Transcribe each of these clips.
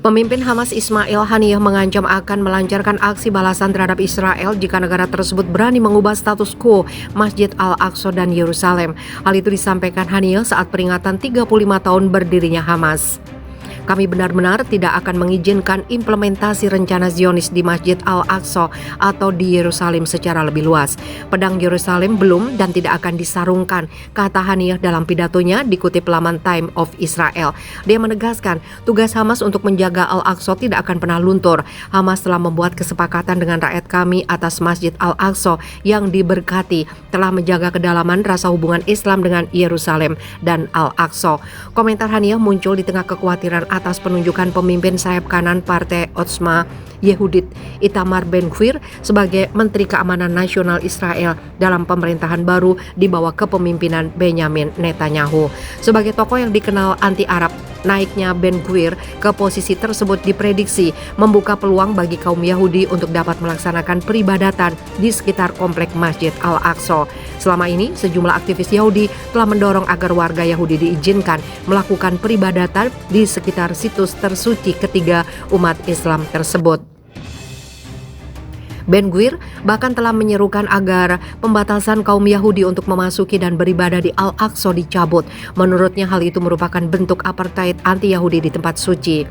Pemimpin Hamas Ismail Haniyeh mengancam akan melancarkan aksi balasan terhadap Israel jika negara tersebut berani mengubah status quo Masjid Al-Aqsa dan Yerusalem. Hal itu disampaikan Haniyeh saat peringatan 35 tahun berdirinya Hamas. Kami benar-benar tidak akan mengizinkan implementasi rencana Zionis di Masjid Al-Aqsa atau di Yerusalem secara lebih luas. Pedang Yerusalem belum dan tidak akan disarungkan, kata Haniyeh dalam pidatonya dikutip laman Time of Israel. Dia menegaskan tugas Hamas untuk menjaga Al-Aqsa tidak akan pernah luntur. Hamas telah membuat kesepakatan dengan rakyat kami atas Masjid Al-Aqsa yang diberkati, telah menjaga kedalaman rasa hubungan Islam dengan Yerusalem dan Al-Aqsa. Komentar Haniyeh muncul di tengah kekhawatiran atas penunjukan pemimpin sayap kanan Partai Otzma Yehudit Itamar Ben-Gvir sebagai Menteri Keamanan Nasional Israel dalam pemerintahan baru di bawah kepemimpinan Benyamin Netanyahu. Sebagai tokoh yang dikenal anti-Arab, naiknya Ben-Gvir ke posisi tersebut diprediksi membuka peluang bagi kaum Yahudi untuk dapat melaksanakan peribadatan di sekitar komplek Masjid Al-Aqsa. Selama ini, sejumlah aktivis Yahudi telah mendorong agar warga Yahudi diizinkan melakukan peribadatan di sekitar situs tersuci ketiga umat Islam tersebut. Ben-Gvir bahkan telah menyerukan agar pembatasan kaum Yahudi untuk memasuki dan beribadah di Al-Aqsa dicabut. Menurutnya hal itu merupakan bentuk apartheid anti-Yahudi di tempat suci.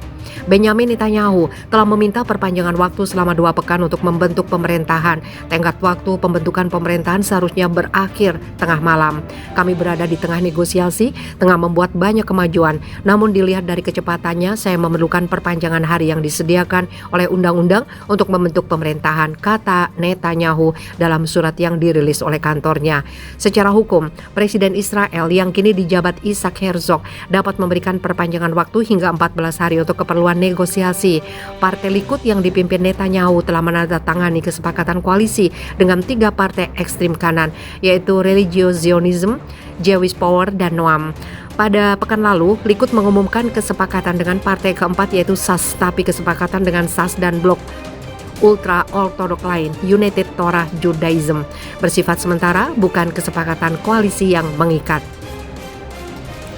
Benyamin Netanyahu telah meminta perpanjangan waktu selama 2 pekan untuk membentuk pemerintahan. Tenggat waktu pembentukan pemerintahan seharusnya berakhir tengah malam. Kami berada di tengah negosiasi, tengah membuat banyak kemajuan. Namun dilihat dari kecepatannya, saya memerlukan perpanjangan hari yang disediakan oleh undang-undang untuk membentuk pemerintahan, kata Netanyahu dalam surat yang dirilis oleh kantornya. Secara hukum, Presiden Israel yang kini dijabat Isaac Herzog dapat memberikan perpanjangan waktu hingga 14 hari untuk keperluan negosiasi. Partai Likud yang dipimpin Netanyahu telah menandatangani kesepakatan koalisi dengan 3 partai ekstrim kanan, yaitu Religious Zionism, Jewish Power, dan Noam. Pada pekan lalu, Likud mengumumkan kesepakatan dengan partai keempat yaitu Sas, tapi kesepakatan dengan Sas dan blok ultra-ortodok lain, United Torah Judaism, bersifat sementara, bukan kesepakatan koalisi yang mengikat.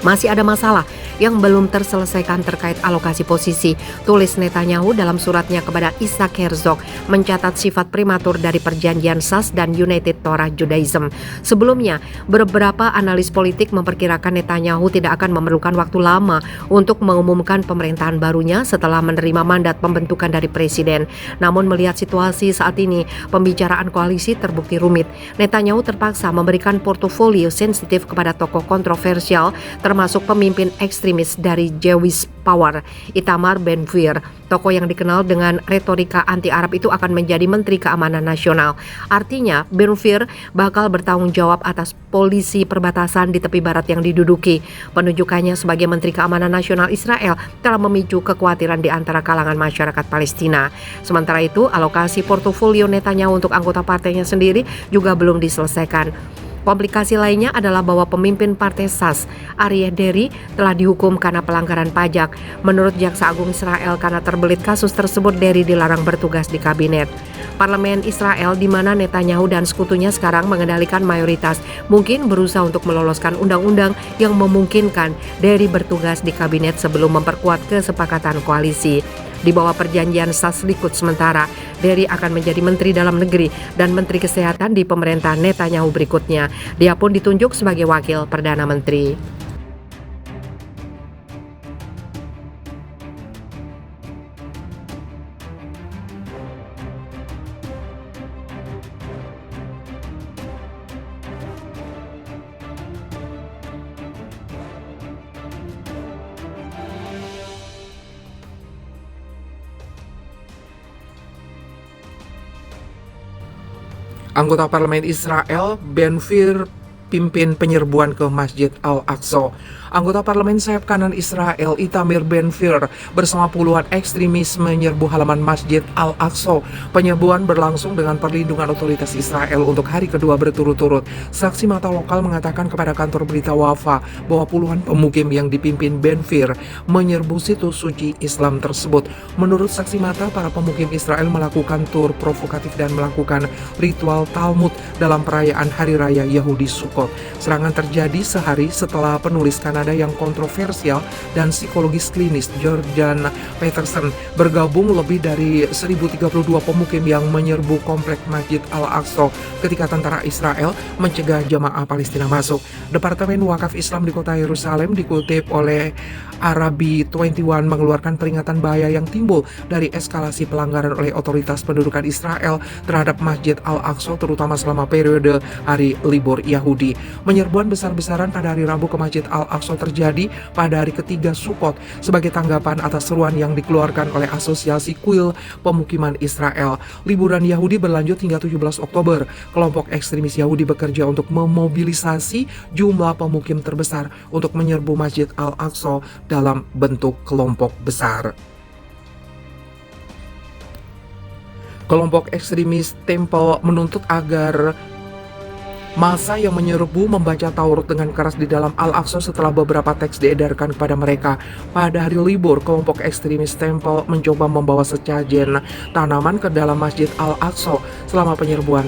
Masih ada masalah yang belum terselesaikan terkait alokasi posisi, tulis Netanyahu dalam suratnya kepada Isaac Herzog, mencatat sifat prematur dari perjanjian Sas dan United Torah Judaism. Sebelumnya, beberapa analis politik memperkirakan Netanyahu tidak akan memerlukan waktu lama untuk mengumumkan pemerintahan barunya setelah menerima mandat pembentukan dari presiden. Namun melihat situasi saat ini, pembicaraan koalisi terbukti rumit. Netanyahu terpaksa memberikan portofolio sensitif kepada tokoh kontroversial, termasuk pemimpin ekstremis dari Jewish Power, Itamar Ben-Gvir. Tokoh yang dikenal dengan retorika anti-Arab itu akan menjadi Menteri Keamanan Nasional. Artinya, Ben-Gvir bakal bertanggung jawab atas polisi perbatasan di tepi barat yang diduduki. Penunjukannya sebagai Menteri Keamanan Nasional Israel telah memicu kekhawatiran di antara kalangan masyarakat Palestina. Sementara itu, alokasi portofolio Netanyahu untuk anggota partainya sendiri juga belum diselesaikan. Komplikasi lainnya adalah bahwa pemimpin partai Sas, Aryeh Deri, telah dihukum karena pelanggaran pajak. Menurut Jaksa Agung Israel, karena terbelit kasus tersebut, Deri dilarang bertugas di kabinet. Parlemen Israel, di mana Netanyahu dan sekutunya sekarang mengendalikan mayoritas, mungkin berusaha untuk meloloskan undang-undang yang memungkinkan Deri bertugas di kabinet sebelum memperkuat kesepakatan koalisi. Di bawah perjanjian Sas Likud sementara, Deri akan menjadi Menteri Dalam Negeri dan Menteri Kesehatan di pemerintahan Netanyahu berikutnya. Dia pun ditunjuk sebagai Wakil Perdana Menteri. Anggota Parlemen Israel, Ben-Gvir, pimpin penyerbuan ke Masjid Al-Aqsa. Anggota Parlemen sayap kanan Israel, Itamar Ben-Gvir, bersama puluhan ekstremis menyerbu halaman Masjid Al-Aqsa. Penyerbuan berlangsung dengan perlindungan otoritas Israel untuk hari kedua berturut-turut. Saksi mata lokal mengatakan kepada kantor berita Wafa bahwa puluhan pemukim yang dipimpin Ben-Gvir menyerbu situs suci Islam tersebut. Menurut saksi mata, para pemukim Israel melakukan tur provokatif dan melakukan ritual Talmud dalam perayaan Hari Raya Yahudi Sukkot. Serangan terjadi sehari setelah penulis kanan Kanada yang kontroversial dan psikologis klinis, Jordan Peterson, bergabung lebih dari 1032 pemukim yang menyerbu komplek Masjid Al-Aqsa ketika tentara Israel mencegah jamaah Palestina masuk. Departemen Wakaf Islam di kota Yerusalem dikutip oleh Arabi 21 mengeluarkan peringatan bahaya yang timbul dari eskalasi pelanggaran oleh otoritas pendudukan Israel terhadap Masjid Al-Aqsa, terutama selama periode hari libur Yahudi. Penyerbuan besar-besaran pada hari Rabu ke Masjid Al-Aqsa terjadi pada hari ketiga Sukkot sebagai tanggapan atas seruan yang dikeluarkan oleh Asosiasi Kuil Pemukiman Israel. Liburan Yahudi berlanjut hingga 17 Oktober. Kelompok ekstremis Yahudi bekerja untuk memobilisasi jumlah pemukim terbesar untuk menyerbu Masjid Al-Aqsa dalam bentuk kelompok besar. Kelompok ekstremis Temple menuntut agar massa yang menyerbu membaca Taurat dengan keras di dalam Al-Aqsa setelah beberapa teks diedarkan kepada mereka. Pada hari libur, kelompok ekstremis Temple mencoba membawa sesajen tanaman ke dalam Masjid Al-Aqsa selama penyerbuan.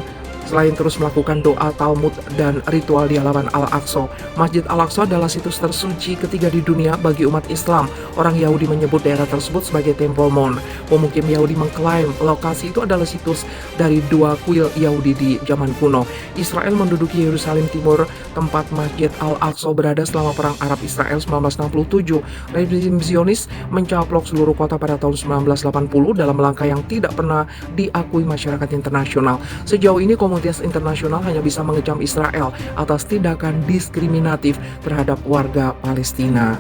Selain terus melakukan doa Talmud dan ritual di halaman Al-Aqsa, Masjid Al-Aqsa adalah situs tersuci ketiga di dunia bagi umat Islam. Orang Yahudi menyebut daerah tersebut sebagai Temple Mount. Pemukim Yahudi mengklaim lokasi itu adalah situs dari dua kuil Yahudi di zaman kuno. Israel menduduki Yerusalem Timur, tempat Masjid Al-Aqsa berada selama Perang Arab-Israel 1967. Rezim Zionis mencaplok seluruh kota pada tahun 1980 dalam langkah yang tidak pernah diakui masyarakat internasional. Sejauh ini komunitas internasional hanya bisa mengecam Israel atas tindakan diskriminatif terhadap warga Palestina.